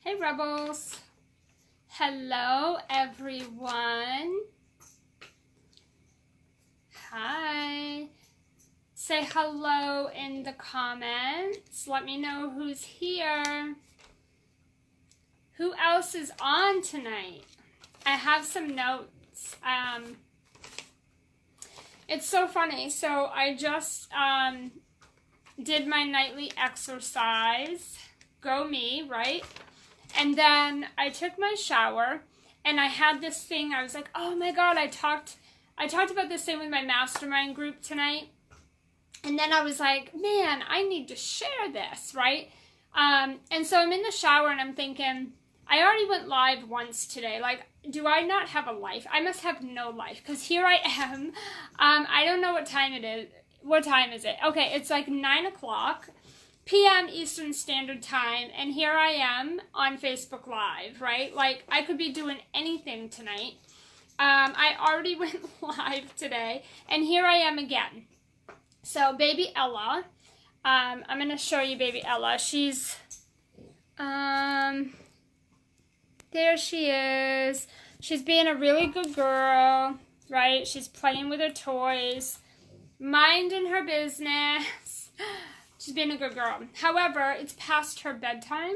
Hey Rebels. Hello everyone. Hi. Say hello in the comments. Let me know who's here. Who else is on tonight? I have some notes. It's so funny. So I just did my nightly exercise. Go me, right? And then I took my shower and I had this thing. I was like, oh my God, I talked about this thing with my mastermind group tonight. And then I was like, man, I need to share this, right? And so I'm in the shower and I'm thinking, I already went live once today. Like, do I not have a life? I must have no life because here I am. I don't know what time it is. What time is it? Okay, it's like 9:00 p.m. Eastern Standard Time, and here I am on Facebook Live, right? Like, I could be doing anything tonight. I already went live today, and here I am again. So, baby Ella, I'm going to show you baby Ella. She's, there she is. She's being a really good girl, right? She's playing with her toys, minding her business. She's being a good girl. However, it's past her bedtime,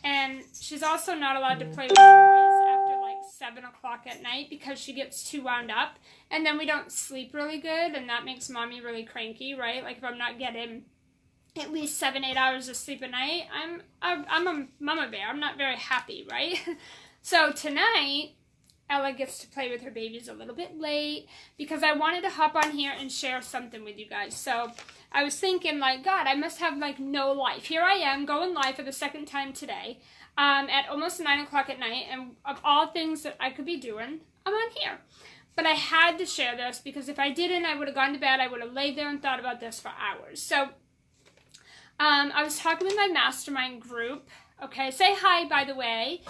and she's also not allowed to play with toys after like 7 o'clock at night because she gets too wound up, and then we don't sleep really good, and that makes mommy really cranky, right? Like if I'm not getting at least 7-8 hours of sleep a night, I'm a mama bear. I'm not very happy, right? So tonight, Ella gets to play with her babies a little bit late because I wanted to hop on here and share something with you guys. So I was thinking, like, God, I must have, like, no life. Here I am going live for the second time today at almost 9 o'clock at night. And of all things that I could be doing, I'm on here. But I had to share this because if I didn't, I would have gone to bed. I would have laid there and thought about this for hours. So I was talking with my mastermind group. Okay, say hi, by the way.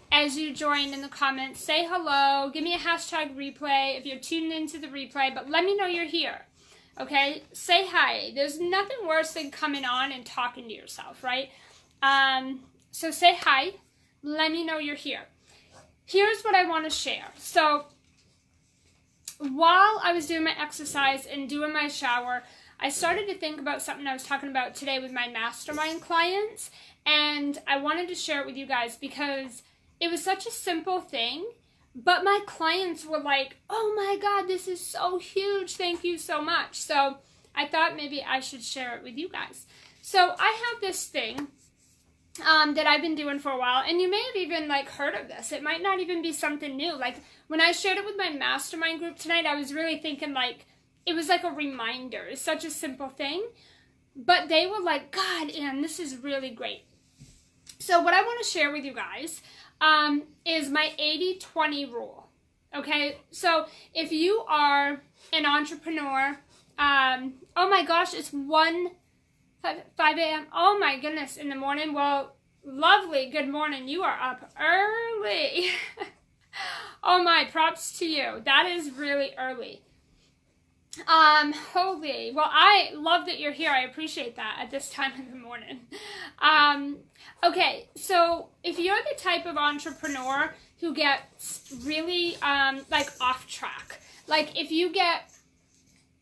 As you join in the comments, say hello. Give me a hashtag replay if you're tuned into the replay, but let me know you're here. Okay, say hi. There's nothing worse than coming on and talking to yourself, right? So say hi. Let me know you're here. Here's what I want to share. So while I was doing my exercise and doing my shower, I started to think about something I was talking about today with my mastermind clients, and I wanted to share it with you guys because it was such a simple thing, but my clients were like, oh my God, this is so huge. Thank you so much. So I thought maybe I should share it with you guys. So I have this thing that I've been doing for a while, and you may have even like heard of this. It might not even be something new. Like when I shared it with my mastermind group tonight, I was really thinking like, it was like a reminder. It's such a simple thing, but they were like, God, Ann, this is really great. So what I want to share with you guys is my 80-20 rule. Okay, so if you are an entrepreneur, oh my gosh, it's 5 a.m. Oh my goodness, in the morning. Well, lovely. Good morning. You are up early. Oh my, props to you. That is really early. Holy. Well, I love that you're here. I appreciate that at this time in the morning. Okay, so if you're the type of entrepreneur who gets really, like off track, like if you get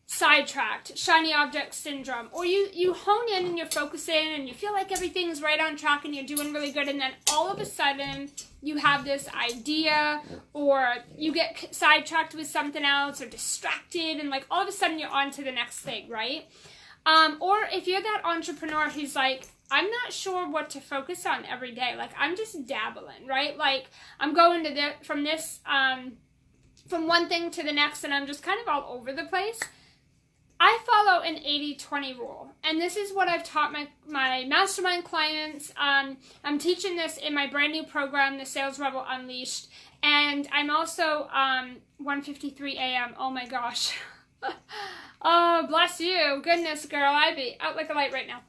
sidetracked, shiny object syndrome, or you hone in and you're focusing and you feel like everything's right on track and you're doing really good, and then all of a sudden you have this idea or you get sidetracked with something else or distracted, and like all of a sudden you're on to the next thing, right? Or if you're that entrepreneur who's like, I'm not sure what to focus on every day, like I'm just dabbling, right? Like I'm going to from one thing to the next, and I'm just kind of all over the place. I follow an 80-20 rule, and this is what I've taught my mastermind clients. I'm teaching this in my brand new program, The Sales Rebel Unleashed, and I'm also 1:53 a.m. Oh my gosh. Oh, bless you. Goodness, girl, I'd be out like a light right now.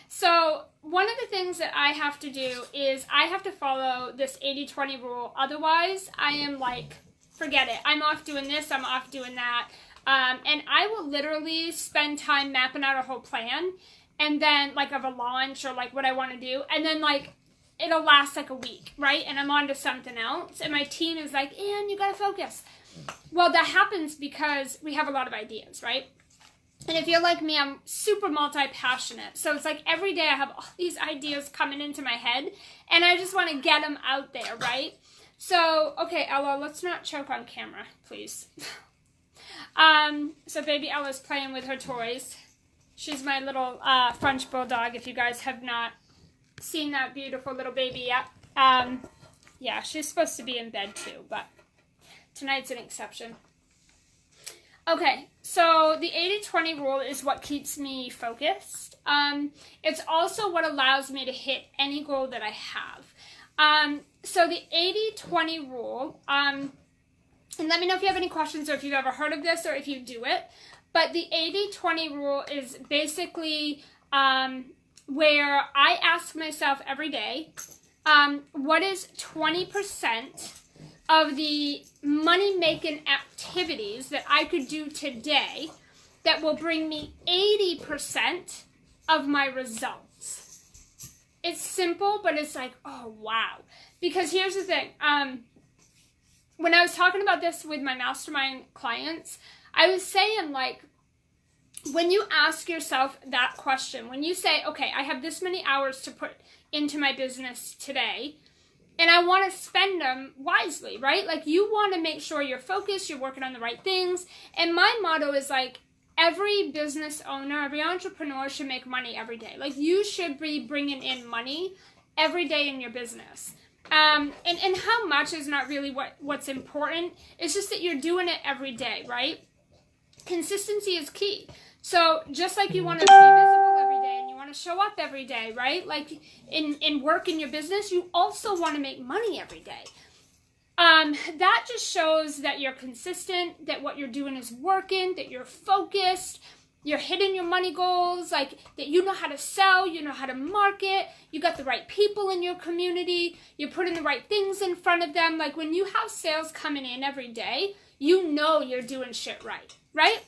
So one of the things that I have to do is I have to follow this 80-20 rule. Otherwise, I am like, forget it. I'm off doing this. I'm off doing that. And I will literally spend time mapping out a whole plan, and then like of a launch or like what I want to do, and then like it'll last like a week, right? And I'm on to something else, and my team is like, Anne, you gotta focus. Well, that happens because we have a lot of ideas, right? And if you're like me, I'm super multi-passionate. So it's like every day I have all these ideas coming into my head, and I just want to get them out there, right? So, okay, Ella, let's not choke on camera, please. So baby Ella's playing with her toys. She's my little French bulldog, if you guys have not seen that beautiful little baby yet. Yeah, she's supposed to be in bed too, but tonight's an exception. Okay, so the 80-20 rule is what keeps me focused. It's also what allows me to hit any goal that I have. So the 80-20 rule, and let me know if you have any questions or if you've ever heard of this or if you do it, but the 80-20 rule is basically where I ask myself every day, what is 20% of the money-making activities that I could do today that will bring me 80% of my results? It's simple, but it's like, oh, wow. Because here's the thing. When I was talking about this with my mastermind clients, I was saying, like, when you ask yourself that question, when you say, okay, I have this many hours to put into my business today, and I want to spend them wisely, right? Like, you want to make sure you're focused, you're working on the right things. And my motto is like, every business owner, every entrepreneur should make money every day. Like, you should be bringing in money every day in your business. And how much is not really what's important. It's just that you're doing it every day, right? Consistency is key. So just like you want to be visible every day and you want to show up every day, right? Like in work, in your business, you also want to make money every day. That just shows that you're consistent, that what you're doing is working, that you're focused, you're hitting your money goals, like that you know how to sell, you know how to market, you got the right people in your community, you're putting the right things in front of them. Like when you have sales coming in every day, you know you're doing shit right, right?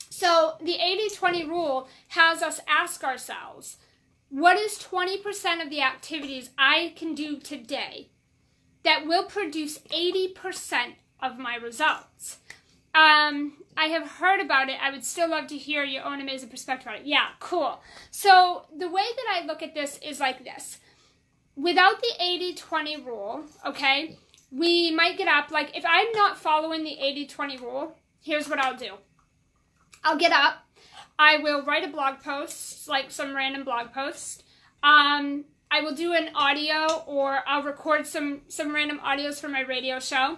So the 80-20 rule has us ask ourselves, what is 20% of the activities I can do today that will produce 80% of my results? I have heard about it. I would still love to hear your own amazing perspective on it. Yeah, cool. So the way that I look at this is like this. Without the 80-20 rule, okay, we might get up, like if I'm not following the 80-20 rule, here's what I'll do. I'll get up. I will write a blog post, like some random blog post. I will do an audio, or I'll record some random audios for my radio show.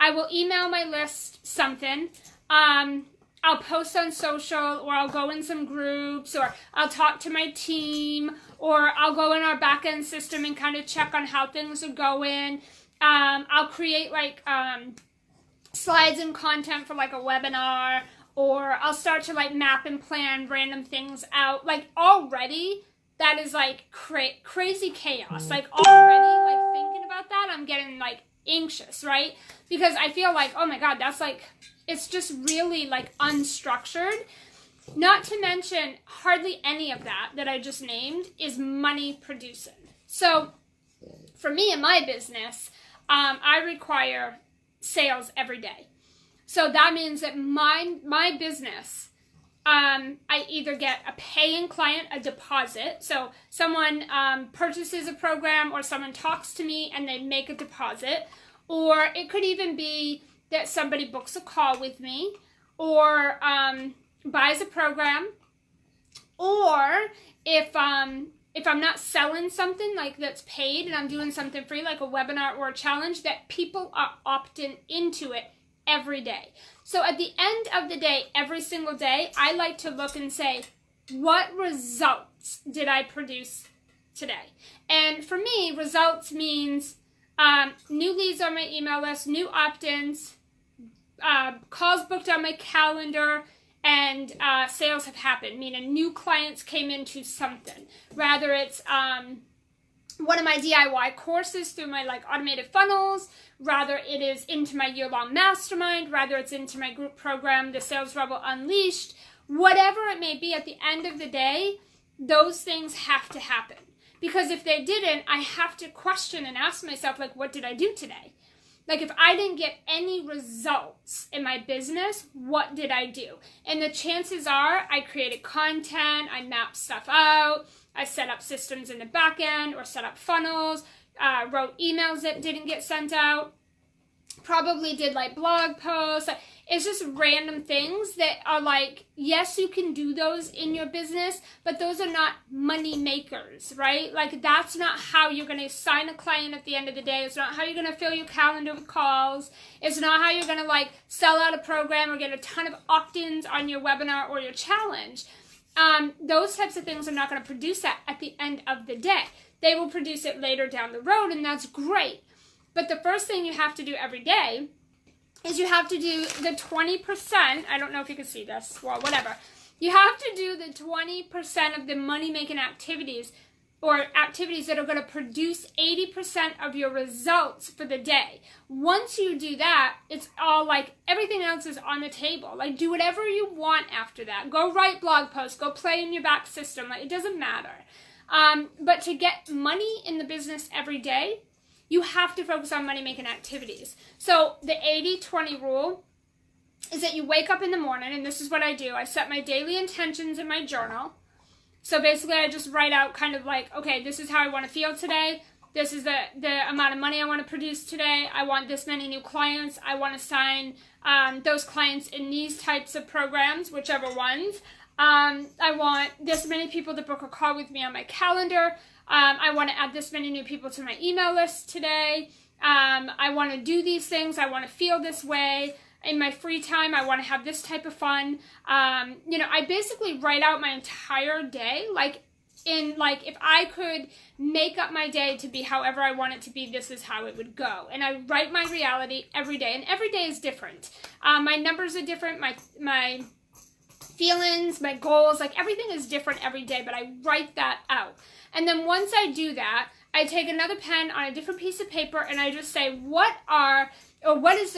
I will email my list something. I'll post on social, or I'll go in some groups, or I'll talk to my team, or I'll go in our back-end system and kind of check on how things are going. I'll create like slides and content for like a webinar, or I'll start to like map and plan random things out. Like already, that is like crazy chaos. Like already, like thinking about that, I'm getting like anxious, right? Because I feel like, oh my God, that's like, it's just really like unstructured. Not to mention, hardly any of that I just named is money producing. So for me in my business, I require sales every day. So that means that my business, I either get a paying client, a deposit. So someone purchases a program, or someone talks to me and they make a deposit. Or it could even be that somebody books a call with me, or buys a program. Or if I'm not selling something like that's paid and I'm doing something free, like a webinar or a challenge, that people are opting into it every day. So at the end of the day, every single day, I like to look and say, what results did I produce today? And for me, results means new leads on my email list, new opt-ins, calls booked on my calendar, and sales have happened, meaning new clients came into something. Rather it's one of my DIY courses through my like automated funnels, rather it is into my year-long mastermind, rather it's into my group program, the Sales Rebel Unleashed, whatever it may be. At the end of the day, those things have to happen. Because if they didn't, I have to question and ask myself, like, what did I do today? Like, if I didn't get any results in my business, what did I do? And the chances are I created content, I mapped stuff out, I set up systems in the back end or set up funnels, wrote emails that didn't get sent out, probably did like blog posts. It's just random things that are like, yes, you can do those in your business, but those are not money makers, right? Like, that's not how you're going to sign a client at the end of the day. It's not how you're going to fill your calendar with calls. It's not how you're going to like sell out a program or get a ton of opt-ins on your webinar or your challenge. Those types of things are not going to produce that at the end of the day. They will produce it later down the road, and that's great. But the first thing you have to do every day is you have to do the 20%, I don't know if you can see this, well, whatever. You have to do the 20% of the money-making activities or activities that are going to produce 80% of your results for the day. Once you do that, it's all like, everything else is on the table. Like, do whatever you want after that. Go write blog posts, go play in your back system. Like, it doesn't matter. But to get money in the business every day, you have to focus on money-making activities. So the 80-20 rule is that you wake up in the morning, and this is what I do. I set my daily intentions in my journal. So basically, I just write out kind of like, okay, this is how I want to feel today. This is the amount of money I want to produce today. I want this many new clients. I want to sign those clients in these types of programs, whichever ones. I want this many people to book a call with me on my calendar. I want to add this many new people to my email list today. I want to do these things. I want to feel this way. In my free time, I want to have this type of fun. I basically write out my entire day. If I could make up my day to be however I want it to be, this is how it would go. And I write my reality every day. And every day is different. My numbers are different. My feelings, my goals, like everything is different every day. But I write that out. And then once I do that, I take another pen on a different piece of paper and I just say, what is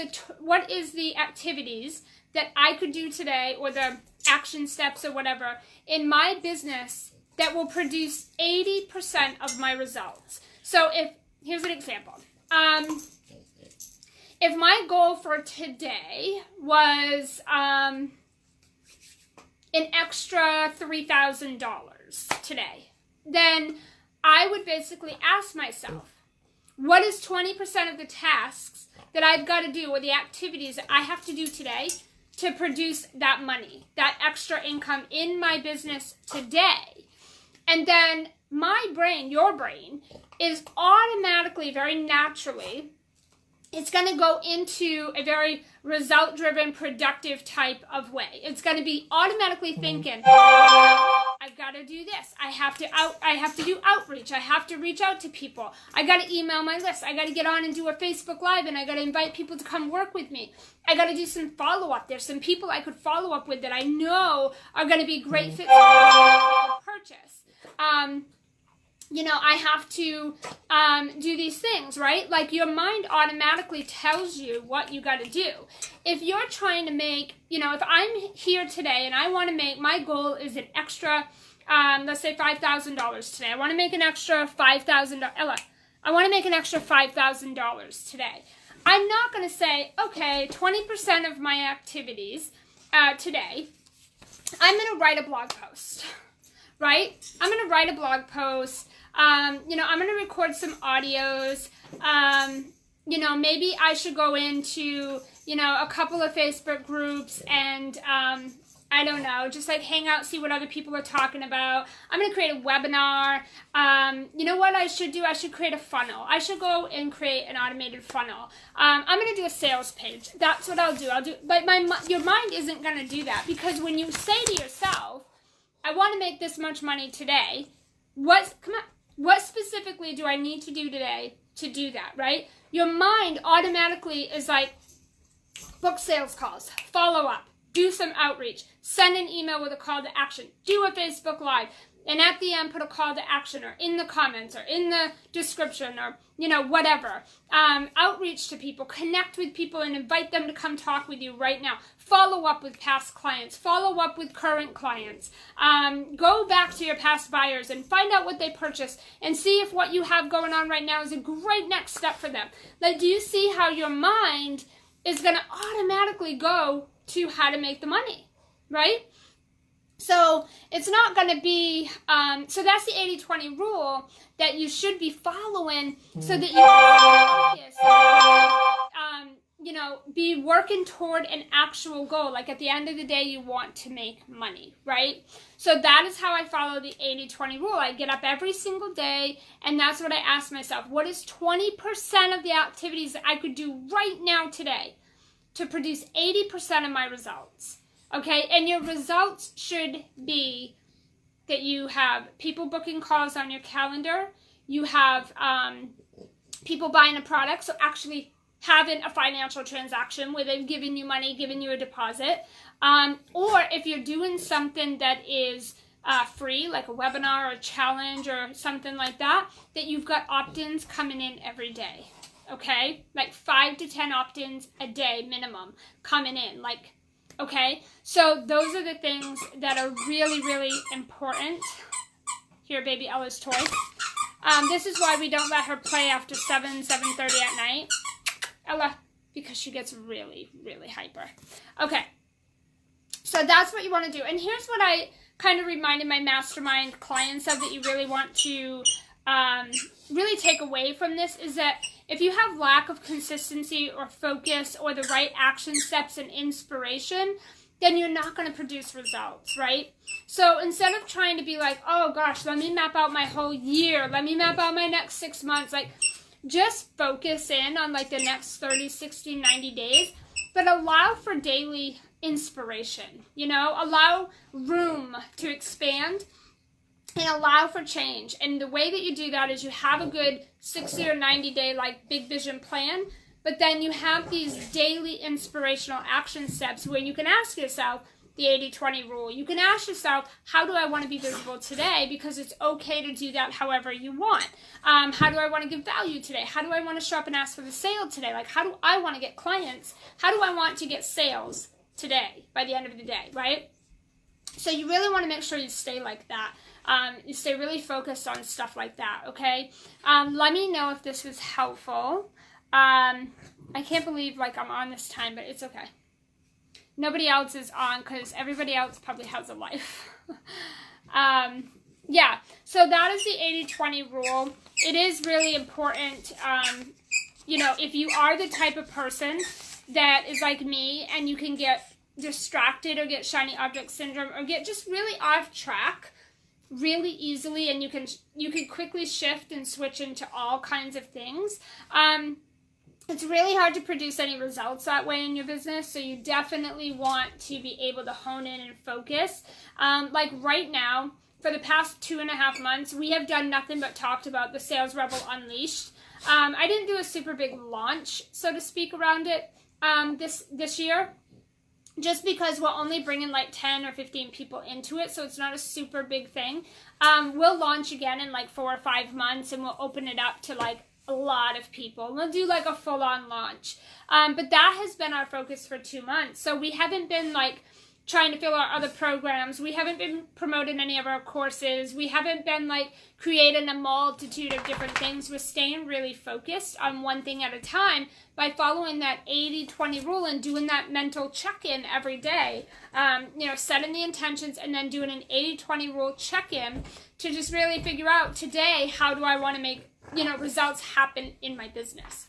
the activities that I could do today, or the action steps or whatever in my business that will produce 80% of my results. So here's an example. If my goal for today was an extra $3,000 today, then I would basically ask myself, what is 20% of the tasks that I've got to do, or the activities that I have to do today to produce that money, that extra income in my business today? And then my brain, your brain, is automatically, very naturally, it's going to go into a very result-driven, productive type of way. It's going to be automatically thinking, I've got to do this. I have to do outreach. I have to reach out to people. I got to email my list. I got to get on and do a Facebook Live, and I got to invite people to come work with me. I got to do some follow-up. There's some people I could follow up with that I know are going to be great fits for purchase. I have to do these things, right? Like, your mind automatically tells you what you got to do. If you're trying to make, if I'm here today and I want to make, my goal is an extra, let's say $5,000 today. I want to make an extra $5,000. Ella, I want to make an extra $5,000 today. I'm not going to say, okay, 20% of my activities today, I'm going to write a blog post, right? I'm going to write a blog post. I'm going to record some audios. Maybe I should go into, a couple of Facebook groups and, I don't know, just like hang out, see what other people are talking about. I'm going to create a webinar. You know what I should do? I should create a funnel. I should go and create an automated funnel. I'm going to do a sales page. That's what I'll do. But your mind isn't going to do that, because when you say to yourself, I want to make this much money today, what specifically do I need to do today to do that, right? Your mind automatically is like, book sales calls, follow up, do some outreach, send an email with a call to action, do a Facebook Live, And at the end, put a call to action, or in the comments, or in the description, or, you know, whatever. Outreach to people, connect with people, and invite them to come talk with you right now. Follow up with past clients. Follow up with current clients. Go back to your past buyers and find out what they purchased and see if what you have going on right now is a great next step for them. Like, do you see how your mind is going to automatically go to how to make the money, right? So it's not going to be, so that's the 80-20 rule that you should be following so that you can focus, you know, be working toward an actual goal. Like at the end of the day, you want to make money, right? So that is how I follow the 80-20 rule. I get up every single day, and that's what I ask myself. What is 20% of the activities that I could do right now today to produce 80% of my results? Okay, and your results should be that you have people booking calls on your calendar, you have people buying a product, so actually having a financial transaction where they've given you money, given you a deposit, or if you're doing something that is free, like a webinar or a challenge or something like that, that you've got opt-ins coming in every day, okay? Like 5 to 10 opt-ins a day minimum coming in, like, okay, so those are the things that are really, really important. Here, baby Ella's toy. This is why we don't let her play after 7:30 at night. Ella, because she gets really, really hyper. Okay, so that's what you want to do. And here's what I kind of reminded my mastermind clients of that you really want to really take away from this is that if you have lack of consistency or focus or the right action steps and inspiration, then you're not going to produce results, right? So instead of trying to be like, oh gosh, let me map out my whole year, let me map out my next 6 months, like just focus in on like the next 30, 60, 90 days, but allow for daily inspiration, you know, allow room to expand and allow for change. And the way that you do that is you have a good 60 or 90 day like big vision plan, but then you have these daily inspirational action steps where you can ask yourself the 80-20 rule. You can ask yourself, how do I want to be visible today? Because it's okay to do that however you want. How do I want to give value today? How do I want to show up and ask for the sale today? Like, how do I want to get clients? How do I want to get sales today by the end of the day, right? So you really want to make sure you stay like that. You stay really focused on stuff like that, okay? Let me know if this was helpful. I can't believe like I'm on this time, but it's okay. Nobody else is on because everybody else probably has a life. Yeah, so that is the 80-20 rule. It is really important, you know, if you are the type of person that is like me and you can get distracted or get shiny object syndrome or get just really off track really easily, and you can quickly shift and switch into all kinds of things. It's really hard to produce any results that way in your business, so you definitely want to be able to hone in and focus. Like right now, for the past 2.5 months, we have done nothing but talked about the Sales Rebel Unleashed. I didn't do a super big launch, so to speak, around it this year, just because we're only bringing like 10 or 15 people into it, so it's not a super big thing. We'll launch again in like 4 or 5 months, and we'll open it up to like a lot of people. We'll do like a full-on launch. But that has been our focus for 2 months. So we haven't been like trying to fill our other programs. We haven't been promoting any of our courses. We haven't been like creating a multitude of different things. We're staying really focused on one thing at a time by following that 80-20 rule and doing that mental check-in every day. You know, setting the intentions and then doing an 80-20 rule check-in to just really figure out today, how do I want to make, you know, results happen in my business.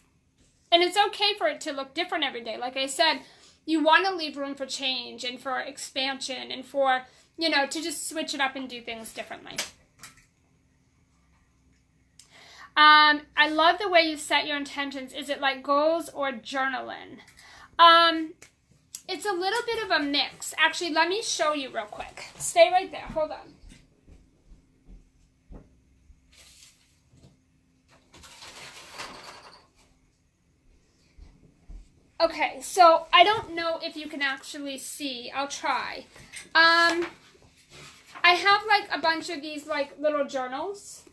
And it's okay for it to look different every day. Like I said, you want to leave room for change and for expansion and for, you know, to just switch it up and do things differently. I love the way you set your intentions. Is it like goals or journaling? It's a little bit of a mix. Actually, let me show you real quick. Stay right there. Hold on. Okay, so I don't know if you can actually see. I'll try. I have like a bunch of these like little journals.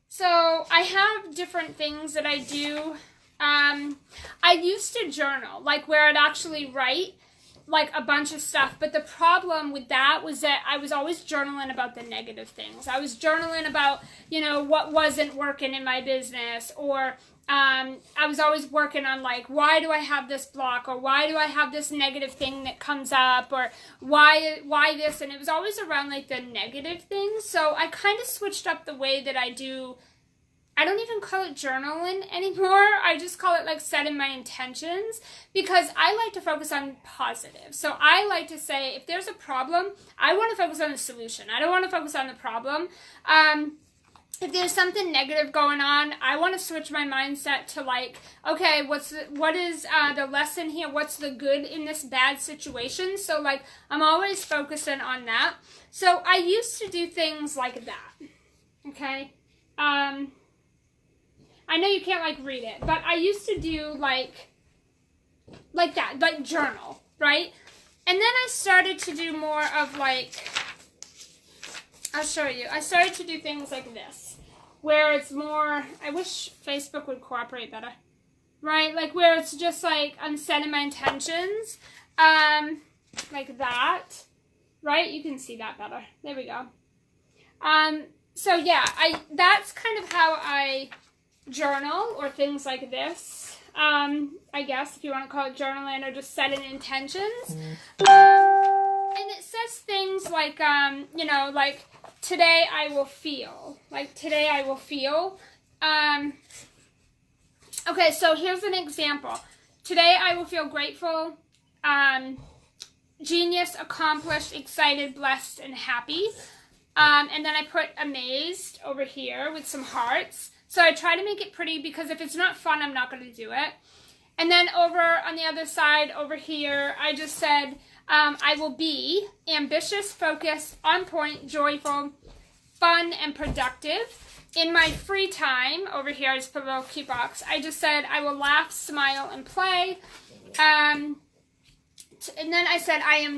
So I have different things that I do. I used to journal, like where I'd actually write like a bunch of stuff, but the problem with that was that I was always journaling about the negative things. I was journaling about, you know, what wasn't working in my business, or I was always working on like, why do I have this block, or why do I have this negative thing that comes up, or why this, and it was always around like the negative things. So I kind of switched up the way that I do. I don't even call it journaling anymore. I just call it like setting my intentions, because I like to focus on positive. So I like to say, if there's a problem, I want to focus on the solution. I don't want to focus on the problem. If there's something negative going on, I want to switch my mindset to like, okay, what is the lesson here? What's the good in this bad situation? So like, I'm always focusing on that. So I used to do things like that. Okay. I know you can't like read it, but I used to do like that, like journal, right? And then I started to do more of like, I'll show you. I started to do things like this, where it's more, I wish Facebook would cooperate better, right? Like where it's just like, I'm setting my intentions, like that, right? You can see that better. There we go. So yeah, that's kind of how I journal, or things like this. I guess if you want to call it journaling, or just setting intentions. And it says things like, you know, like, today I will feel. Like, today I will feel. Okay, so here's an example. Today I will feel grateful, genius, accomplished, excited, blessed, and happy. And then I put amazed over here with some hearts. So I try to make it pretty, because if it's not fun, I'm not going to do it. And then over on the other side, over here, I just said, I will be ambitious, focused, on point, joyful, fun, and productive. In my free time, over here, I just put a little cute box. I just said, I will laugh, smile, and play. And then I said, I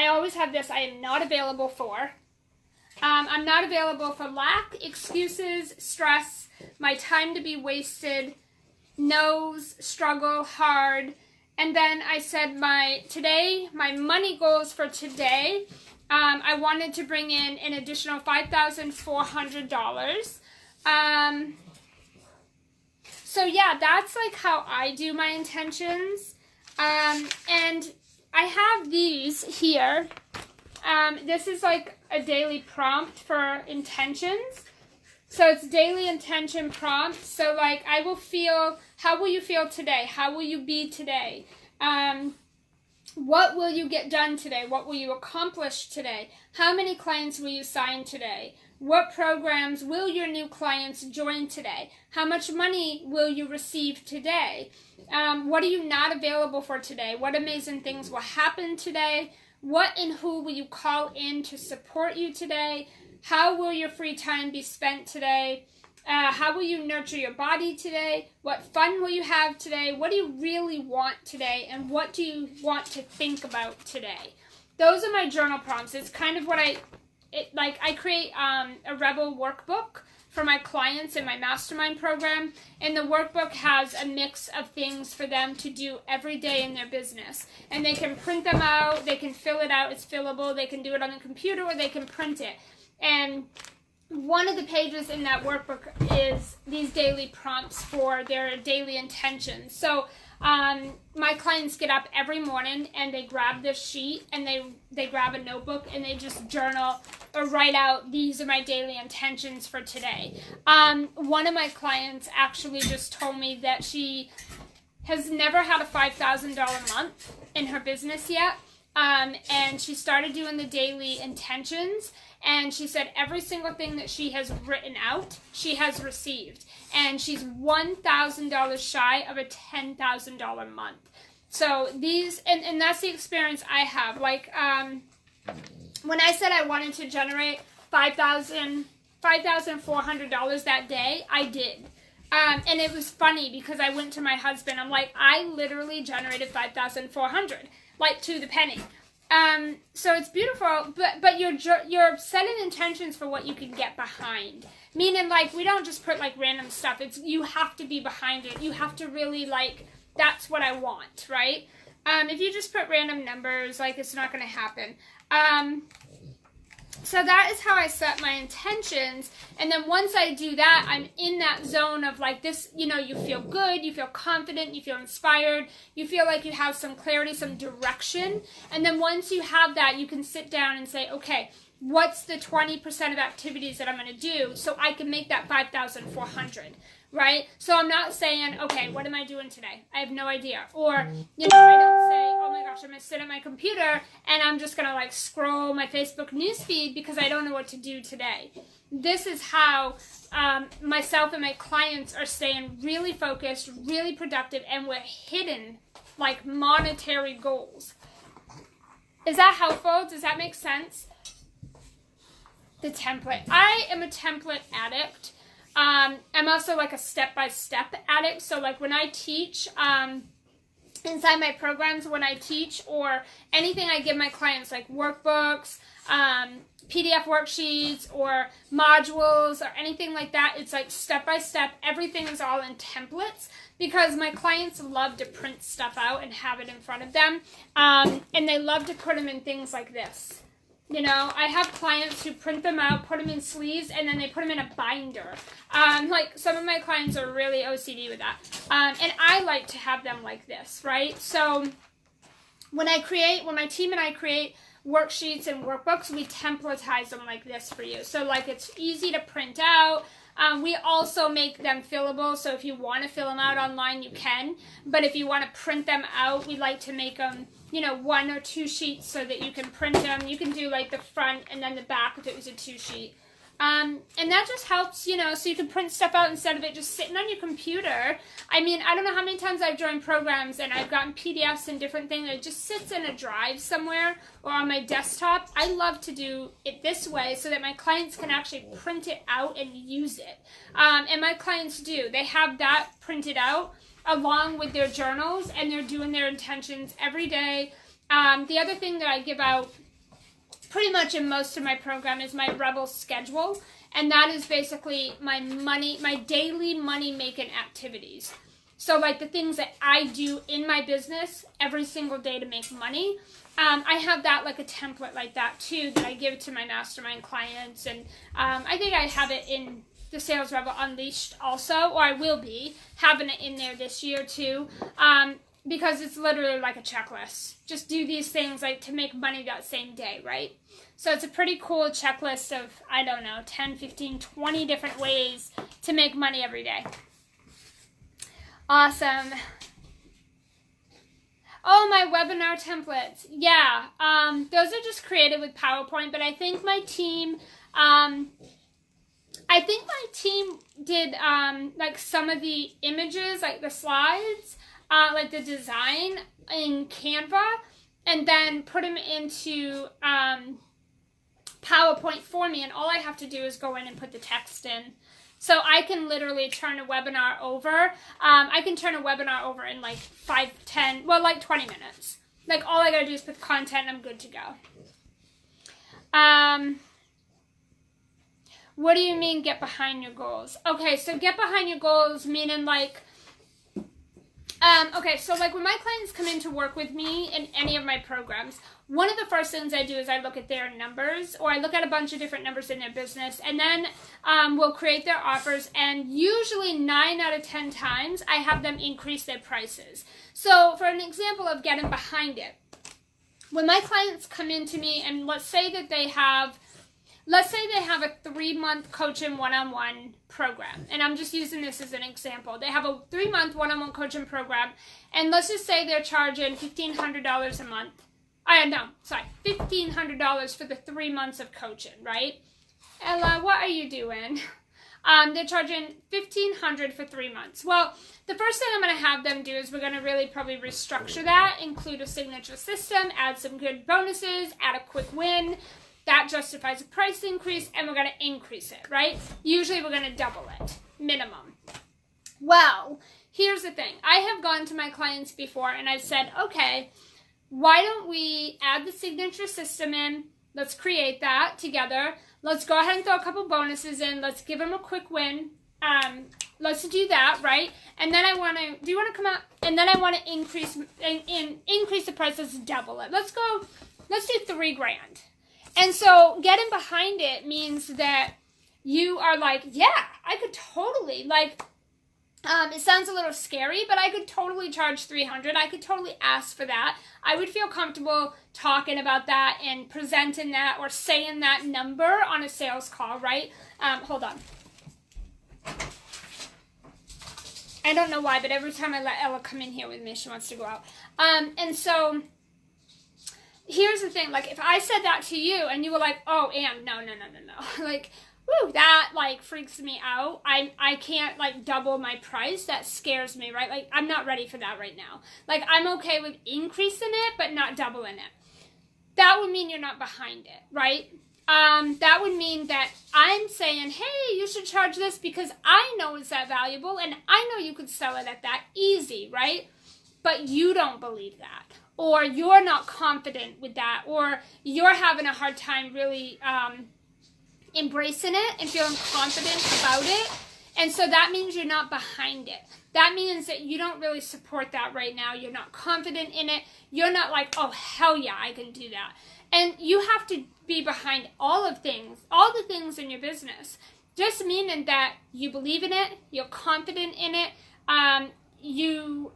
always have this, I am not available for. I'm not available for lack, excuses, stress, my time to be wasted, no's, struggle, hard. And then I said my money goals for today, I wanted to bring in an additional $5,400. So yeah, that's like how I do my intentions. And I have these here. This is like a daily prompt for intentions. So it's daily intention prompt. So like, I will feel, how will you feel today? How will you be today? What will you get done today? What will you accomplish today? How many clients will you sign today? What programs will your new clients join today? How much money will you receive today? What are you not available for today? What amazing things will happen today? What and who will you call in to support you today? How will your free time be spent today? How will you nurture your body today? What fun will you have today? What do you really want today? And what do you want to think about today? Those are my journal prompts. It's kind of what I create a Rebel workbook for my clients in my mastermind program, and the workbook has a mix of things for them to do every day in their business. And they can print them out, they can fill it out, it's fillable, they can do it on the computer, or they can print it. And one of the pages in that workbook is these daily prompts for their daily intentions. So my clients get up every morning and they grab this sheet and they grab a notebook and they just journal or write out, these are my daily intentions for today. One of my clients actually just told me that she has never had a $5,000 month in her business yet. And she started doing the daily intentions, and she said every single thing that she has written out, she has received. And she's $1,000 shy of a $10,000 month. So these, and that's the experience I have. Like, when I said I wanted to generate $5,400 that day, I did. And it was funny because I went to my husband, I'm like, I literally generated $5,400, like to the penny. So it's beautiful, but you're setting intentions for what you can get behind. Meaning, like, we don't just put, like, random stuff. You have to be behind it. You have to really, like, that's what I want, right? If you just put random numbers, like, it's not going to happen. So that is how I set my intentions. And then once I do that, I'm in that zone of, like, this, you know, you feel good, you feel confident, you feel inspired, you feel like you have some clarity, some direction. And then once you have that, you can sit down and say, okay, what's the 20% of activities that I'm going to do so I can make that 5,400, right? So I'm not saying, okay, what am I doing today? I have no idea. Or, you know, I don't say, oh my gosh, I'm going to sit at my computer and I'm just going to, like, scroll my Facebook newsfeed because I don't know what to do today. This is how myself and my clients are staying really focused, really productive, and we're hitting, like, monetary goals. Is that helpful? Does that make sense? The template. I am a template addict. I'm also, like, a step-by-step addict. So, like, when I teach, inside my programs, when I teach or anything I give my clients, like workbooks, PDF worksheets, or modules, or anything like that, it's like step-by-step. Everything is all in templates because my clients love to print stuff out and have it in front of them. And they love to put them in things like this. You know, I have clients who print them out, put them in sleeves, and then they put them in a binder. Like, some of my clients are really OCD with that. And I like to have them like this, right? So when my team and I create worksheets and workbooks, we templatize them like this for you. So, like, it's easy to print out. We also make them fillable, so if you want to fill them out online, you can. But if you want to print them out, we like to make them, you know, 1 or 2 sheets so that you can print them. You can do, like, the front and then the back if it was a 2-sheet. And that just helps, you know, so you can print stuff out instead of it just sitting on your computer. I mean, I don't know how many times I've joined programs and I've gotten PDFs and different things. It just sits in a drive somewhere or on my desktop. I love to do it this way so that my clients can actually print it out and use it. And my clients do. They have that printed out along with their journals, and they're doing their intentions every day. The other thing that I give out pretty much in most of my program is my Rebel schedule, and that is basically my daily money-making activities. So, like, the things that I do in my business every single day to make money. I have that, like, a template like that, too, that I give to my mastermind clients, and I think I have it in the Sales Rebel Unleashed also, or I will be having it in there this year, too. Because it's literally like a checklist. Just do these things, like, to make money that same day, right? So it's a pretty cool checklist of, I don't know, 10, 15, 20 different ways to make money every day. Awesome. Oh, my webinar templates. Yeah, those are just created with PowerPoint, but I think my team, did, like, some of the images, like the slides, like the design in Canva, and then put them into PowerPoint for me, and all I have to do is go in and put the text in. So I can literally turn a webinar over. I can turn a webinar over in like 20 minutes. Like, all I gotta do is put content and I'm good to go. What do you mean get behind your goals? Okay, so get behind your goals meaning, like, okay, so, like, when my clients come in to work with me in any of my programs, one of the first things I do is I look at their numbers, or I look at a bunch of different numbers in their business, and then we'll create their offers, and usually 9 out of 10 times I have them increase their prices. So, for an example of getting behind it, when my clients come in to me, and let's say they have a 3-month coaching one-on-one program. And I'm just using this as an example. They have a 3-month one-on-one coaching program. And let's just say they're charging $1,500 a month. $1,500 for the 3 months of coaching, right? Ella, what are you doing? They're charging $1,500 for 3 months. Well, the first thing I'm going to have them do is we're going to really probably restructure that, include a signature system, add some good bonuses, add a quick win. That justifies a price increase, and we're going to increase it, right? Usually we're going to double it, minimum. Well, here's the thing. I have gone to my clients before, and I've said, okay, why don't we add the signature system in? Let's create that together. Let's go ahead and throw a couple bonuses in. Let's give them a quick win. Let's do that, right? And then I want to, do you want to come out? And then I want to increase the price. Let's double it. Let's do $3,000. And so getting behind it means that you are like, yeah, I could totally, like, it sounds a little scary, but I could totally charge $300. I could totally ask for that. I would feel comfortable talking about that and presenting that or saying that number on a sales call, right? Hold on. I don't know why, but every time I let Ella come in here with me, she wants to go out. And so here's the thing. Like, if I said that to you and you were like, oh, Ann, no. Like, woo, that, like, freaks me out. I can't, like, double my price. That scares me, right? Like, I'm not ready for that right now. Like, I'm okay with increasing it, but not doubling it. That would mean you're not behind it, right? That would mean that I'm saying, hey, you should charge this because I know it's that valuable and I know you could sell it at that easy, right? But you don't believe that. Or you're not confident with that. Or you're having a hard time really embracing it and feeling confident about it. And so that means you're not behind it. That means that you don't really support that right now. You're not confident in it. You're not like, oh, hell yeah, I can do that. And you have to be behind all the things in your business. Just meaning that you believe in it, you're confident in it, you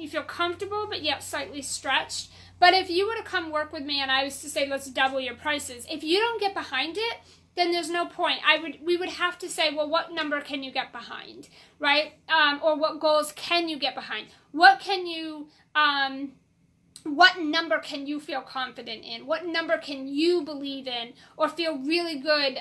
feel comfortable but yet slightly stretched. But if you were to come work with me and I was to say, let's double your prices, if you don't get behind it, then there's no point. We would have to say, well, what number can you get behind, right? Or what goals can you get behind? What number can you feel confident in? What number can you believe in or feel really good,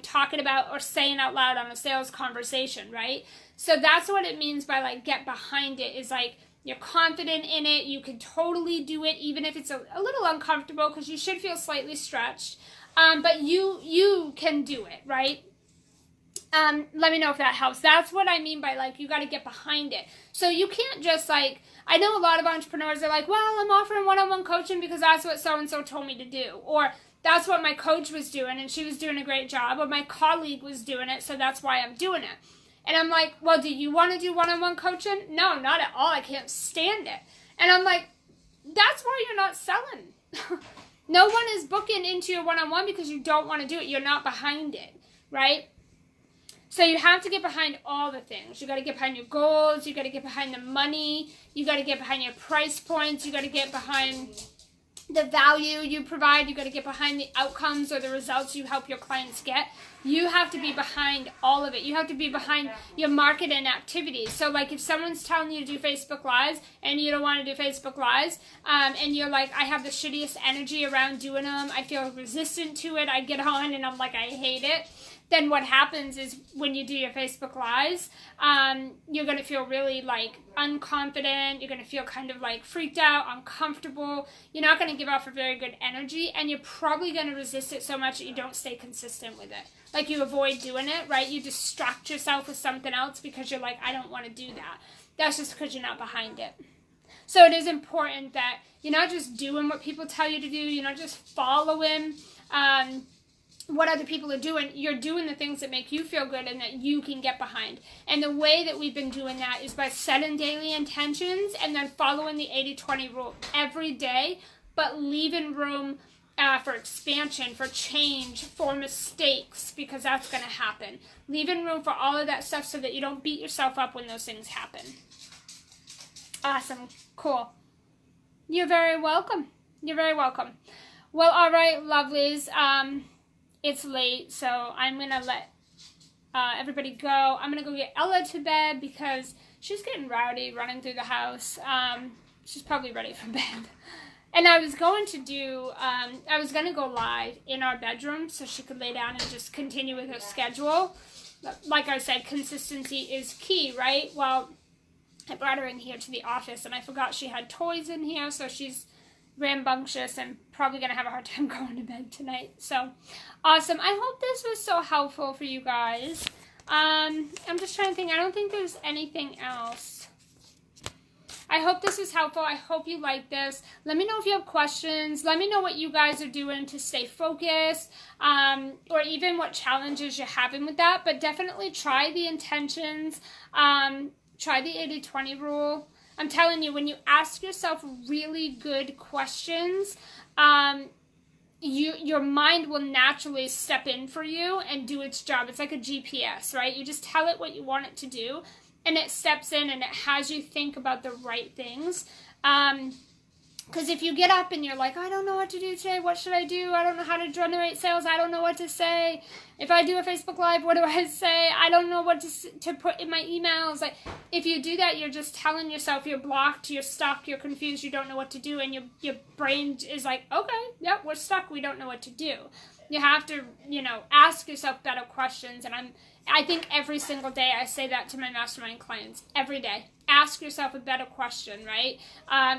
talking about or saying out loud on a sales conversation, right? So that's what it means by, like, get behind it, is like you're confident in it. You can totally do it, even if it's a little uncomfortable, because you should feel slightly stretched. But you can do it, right? Let me know if that helps. That's what I mean by, like, you got to get behind it. So you can't just, like, I know a lot of entrepreneurs are like, well, I'm offering one-on-one coaching because that's what so-and-so told me to do. Or that's what my coach was doing and she was doing a great job. Or my colleague was doing it, so that's why I'm doing it. And I'm like, well, do you want to do one-on-one coaching? No, not at all. I can't stand it. And I'm like, that's why you're not selling. No one is booking into your one-on-one because you don't want to do it. You're not behind it, right? So you have to get behind all the things. You got to get behind your goals. You got to get behind the money. You got to get behind your price points. You got to get behind the value you provide. You got to get behind the outcomes or the results you help your clients get. You have to be behind all of it. You have to be behind your marketing activities. So, like, if someone's telling you to do Facebook Lives and you don't want to do Facebook Lives, and you're like, I have the shittiest energy around doing them, I feel resistant to it, I get on and I'm like, I hate it, then what happens is when you do your Facebook Lives, you're going to feel really, like, unconfident. You're going to feel kind of, like, freaked out, uncomfortable. You're not going to give off a very good energy, and you're probably going to resist it so much that you don't stay consistent with it. Like, you avoid doing it, right? You distract yourself with something else because you're like, I don't want to do that. That's just because you're not behind it. So it is important that you're not just doing what people tell you to do. You're not just following what other people are doing. You're doing the things that make you feel good and that you can get behind. And the way that we've been doing that is by setting daily intentions and then following the 80-20 rule every day, but leaving room for expansion, for change, for mistakes, because that's going to happen. Leaving room for all of that stuff so that you don't beat yourself up when those things happen. Awesome. Cool. You're very welcome. You're very welcome. Well, all right, lovelies. It's late, so I'm going to let everybody go. I'm going to go get Ella to bed because she's getting rowdy running through the house. She's probably ready for bed. And I was going to go live in our bedroom so she could lay down and just continue with her schedule. Like I said, consistency is key, right? Well, I brought her in here to the office and I forgot she had toys in here, so she's rambunctious and probably going to have a hard time going to bed tonight. So, awesome. I hope this was so helpful for you guys. I'm just trying to think. I don't think there's anything else. I hope this was helpful. I hope you like this. Let me know if you have questions. Let me know what you guys are doing to stay focused, or even what challenges you're having with that. But definitely try the intentions. Try the 80-20 rule. I'm telling you, when you ask yourself really good questions, your mind will naturally step in for you and do its job. It's like a GPS, right? You just tell it what you want it to do, and it steps in and it has you think about the right things. Because if you get up and you're like, I don't know what to do today, what should I do? I don't know how to generate sales. I don't know what to say. If I do a Facebook Live, what do I say? I don't know what to put in my emails. Like, if you do that, you're just telling yourself you're blocked, you're stuck, you're confused, you don't know what to do, and your brain is like, okay, yep, we're stuck, we don't know what to do. You have to, ask yourself better questions, and I think every single day I say that to my mastermind clients, every day. Ask yourself a better question, right?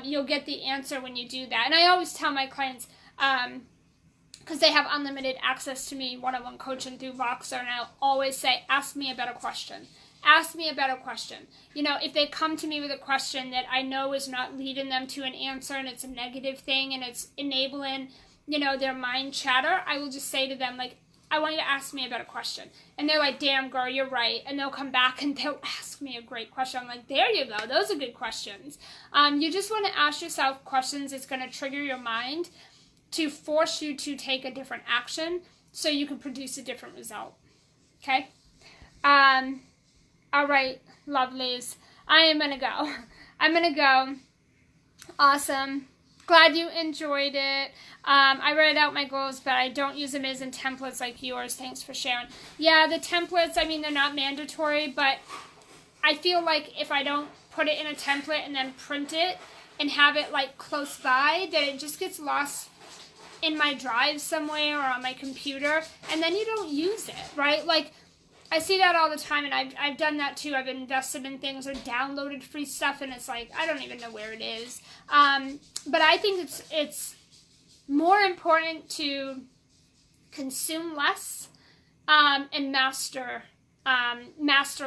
You'll get the answer when you do that. And I always tell my clients, because they have unlimited access to me, one-on-one coaching through Voxer, and I'll always say, ask me a better question. Ask me a better question. If they come to me with a question that I know is not leading them to an answer and it's a negative thing and it's enabling, their mind chatter, I will just say to them, like, I want you to ask me a better question. And they're like, damn, girl, you're right. And they'll come back and they'll ask me a great question. I'm like, there you go. Those are good questions. You just want to ask yourself questions that's going to trigger your mind to force you to take a different action so you can produce a different result. Okay? All right, lovelies. I am going to go. I'm going to go. Awesome. Glad you enjoyed it. I write out my goals, but I don't use them as in templates like yours. Thanks for sharing. Yeah, the templates, they're not mandatory, but I feel like if I don't put it in a template and then print it and have it like close by, that it just gets lost in my drive somewhere or on my computer, and then you don't use it, right? Like, I see that all the time, and I've done that too. I've invested in things or downloaded free stuff, and it's like, I don't even know where it is. But I think it's more important to consume less and master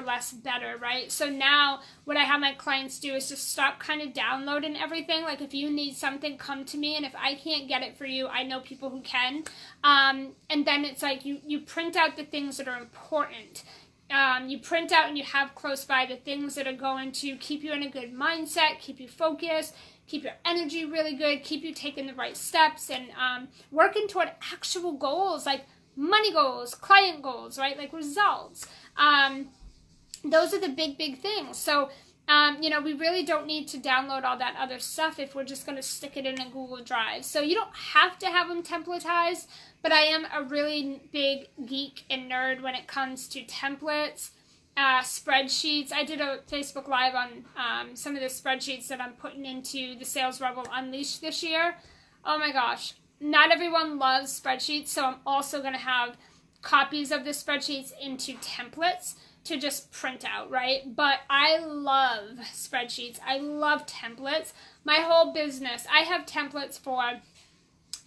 less better, right? So now what I have my clients do is just stop kind of downloading everything. Like, if you need something, come to me, and if I can't get it for you, I know people who can. And then it's like you print out the things that are important. You print out and you have close by the things that are going to keep you in a good mindset, keep you focused, keep your energy really good, keep you taking the right steps, and working toward actual goals, like money goals, client goals, right? Like results. Those are the big things. So, we really don't need to download all that other stuff if we're just going to stick it in a Google Drive. So you don't have to have them templatized, but I am a really big geek and nerd when it comes to templates, spreadsheets. I did a Facebook Live on some of the spreadsheets that I'm putting into the Sales Rebel Unleashed this year. Oh my gosh. Not everyone loves spreadsheets, so I'm also going to have copies of the spreadsheets into templates to just print out, right? But I love spreadsheets. I love templates. My whole business, I have templates for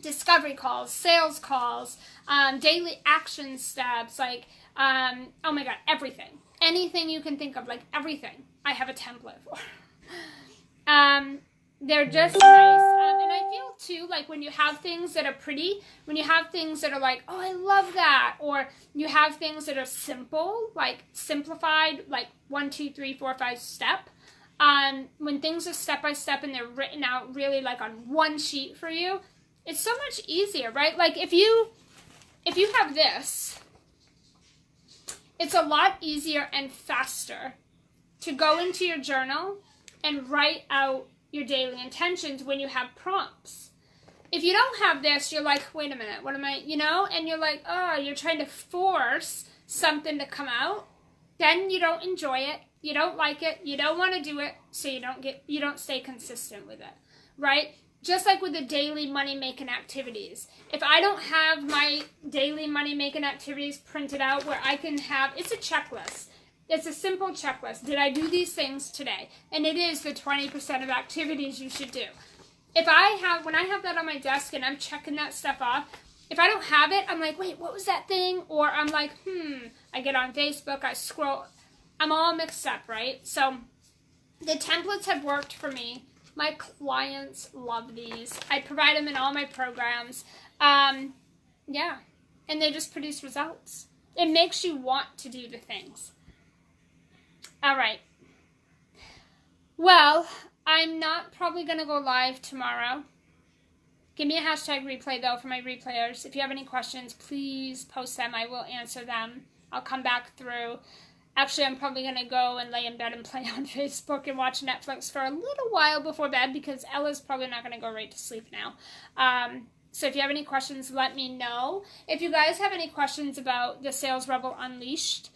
discovery calls, sales calls, daily action steps, like, oh my God, everything. Anything you can think of, like everything, I have a template for. They're just nice. And I feel too, like when you have things that are pretty, when you have things that are like, oh, I love that, or you have things that are simple, like simplified, like 1, 2, 3, 4, 5 step. When things are step by step and they're written out really like on one sheet for you, it's so much easier, right? Like if you have this, it's a lot easier and faster to go into your journal and write out your daily intentions when you have prompts. If you don't have this, you're like, wait a minute, what am I, and you're like, oh, you're trying to force something to come out. Then you don't enjoy it. You don't like it. You don't want to do it. So you don't stay consistent with it, right? Just like with the daily money-making activities. If I don't have my daily money-making activities printed out where I can have, it's a checklist. It's a simple checklist. Did I do these things today? And it is the 20% of activities you should do. When I have that on my desk and I'm checking that stuff off, if I don't have it, I'm like, wait, what was that thing? Or I'm like, I get on Facebook, I scroll. I'm all mixed up, right? So The templates have worked for me. My clients love these. I provide them in all my programs. Yeah, and they just produce results. It makes you want to do the things. All right. Well, I'm not probably going to go live tomorrow. Give me a hashtag replay, though, for my replayers. If you have any questions, please post them. I will answer them. I'll come back through. Actually, I'm probably going to go and lay in bed and play on Facebook and watch Netflix for a little while before bed because Ella's probably not going to go right to sleep now. So if you have any questions, let me know. If you guys have any questions about the Sales Rebel Unleashed,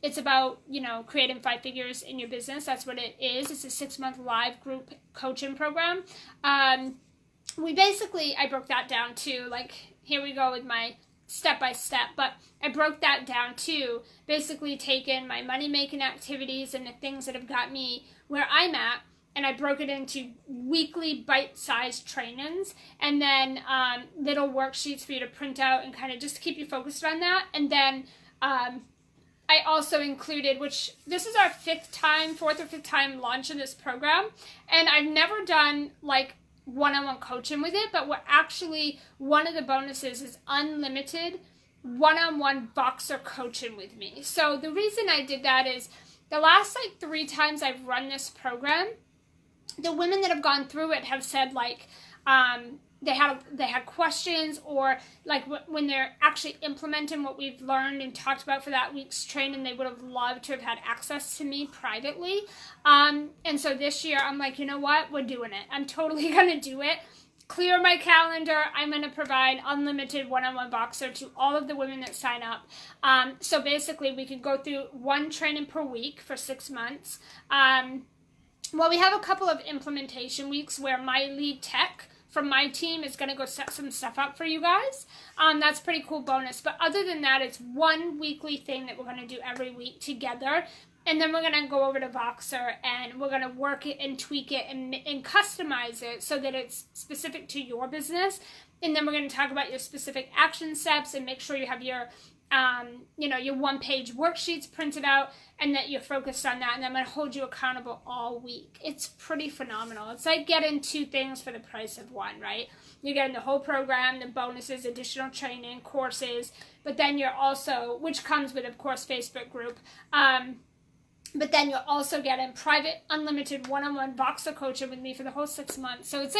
it's about, creating 5 figures in your business. That's what it is. It's a 6-month live group coaching program. I broke that down too. Here we go with my step-by-step, but I broke that down too. Basically taken my money-making activities and the things that have got me where I'm at, and I broke it into weekly bite-sized trainings, and then little worksheets for you to print out and kind of just keep you focused on that. And then I also included, which this is our 4th or 5th time launch of this program, and I've never done one-on-one coaching with it, but one of the bonuses is unlimited one-on-one Voxer coaching with me. So the reason I did that is the last 3 times I've run this program, the women that have gone through it have said they had questions, or when they're actually implementing what we've learned and talked about for that week's training, they would have loved to have had access to me privately. And so this year I'm like, you know what, we're doing it. I'm totally gonna do it. Clear my calendar. I'm gonna provide unlimited one-on-one Voxer to all of the women that sign up. So basically we could go through 1 training per week for 6 months. Well, we have a couple of implementation weeks where my lead tech from my team is going to go set some stuff up for you guys. That's a pretty cool bonus. But other than that, it's 1 weekly thing that we're going to do every week together. And then we're going to go over to Voxer and we're going to work it and tweak it and customize it so that it's specific to your business. And then we're going to talk about your specific action steps and make sure you have your your 1-page worksheets printed out and that you're focused on that. And I'm going to hold you accountable all week. It's pretty phenomenal. It's like getting 2 things for the price of 1, right? You're getting the whole program, the bonuses, additional training, courses, but then you're also, which comes with, of course, Facebook group, but then you're also getting private, unlimited one-on-one Voxer coaching with me for the whole 6 months. So it's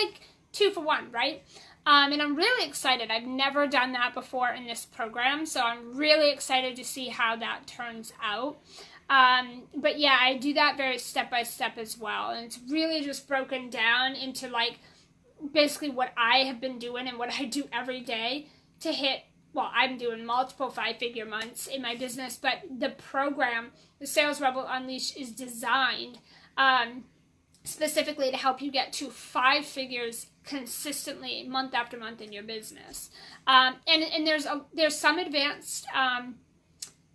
2 for 1, right? And I'm really excited. I've never done that before in this program, so I'm really excited to see how that turns out. But yeah, I do that very step-by-step as well, and it's really just broken down into basically what I have been doing and what I do every day to hit, well, I'm doing multiple 5-figure months in my business, but the program, the Sales Rebel Unleashed, is designed specifically to help you get to 5 figures consistently month after month in your business. And there's some advanced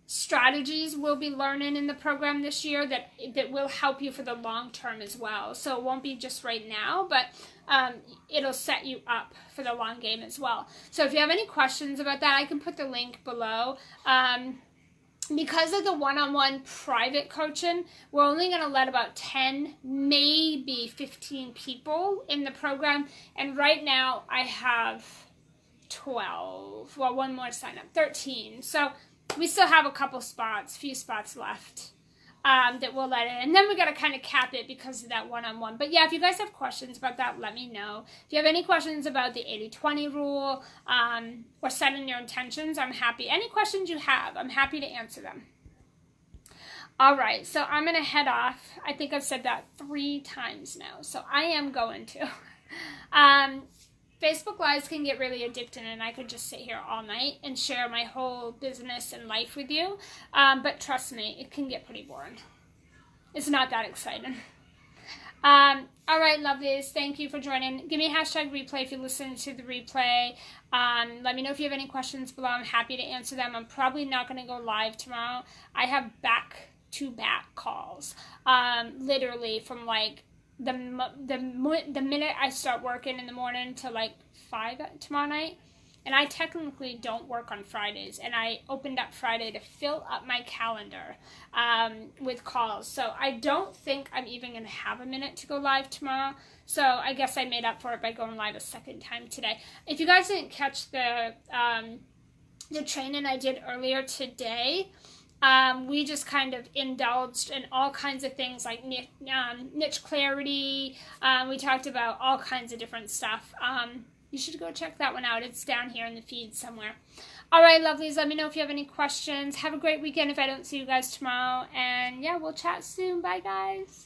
strategies we'll be learning in the program this year that will help you for the long term as well. So it won't be just right now, but it'll set you up for the long game as well. So if you have any questions about that, I can put the link below. Because of the one-on-one private coaching, we're only going to let about 10, maybe 15 people in the program. And right now I have 12. Well, 1 more sign up, 13. So we still have a few spots left that we'll let in. And then we got to kind of cap it because of that one-on-one. But yeah, if you guys have questions about that, let me know. If you have any questions about the 80-20 rule or setting your intentions, I'm happy. Any questions you have, I'm happy to answer them. All right, so I'm going to head off. I think I've said that 3 times now, so I am going to. Facebook Lives can get really addicting, and I could just sit here all night and share my whole business and life with you. But trust me, it can get pretty boring. It's not that exciting. All right, lovelies. Thank you for joining. Give me a hashtag replay if you listen to the replay. Let me know if you have any questions below. I'm happy to answer them. I'm probably not going to go live tomorrow. I have back-to-back calls, literally from the minute I start working in the morning to 5 tomorrow night. And I technically don't work on Fridays, and I opened up Friday to fill up my calendar with calls. So I don't think I'm even going to have a minute to go live tomorrow. So I guess I made up for it by going live a second time today. If you guys didn't catch the training I did earlier today, we just kind of indulged in all kinds of things like niche clarity. We talked about all kinds of different stuff. You should go check that one out. It's down here in the feed somewhere. All right, lovelies, let me know if you have any questions. Have a great weekend if I don't see you guys tomorrow. And yeah, we'll chat soon. Bye, guys.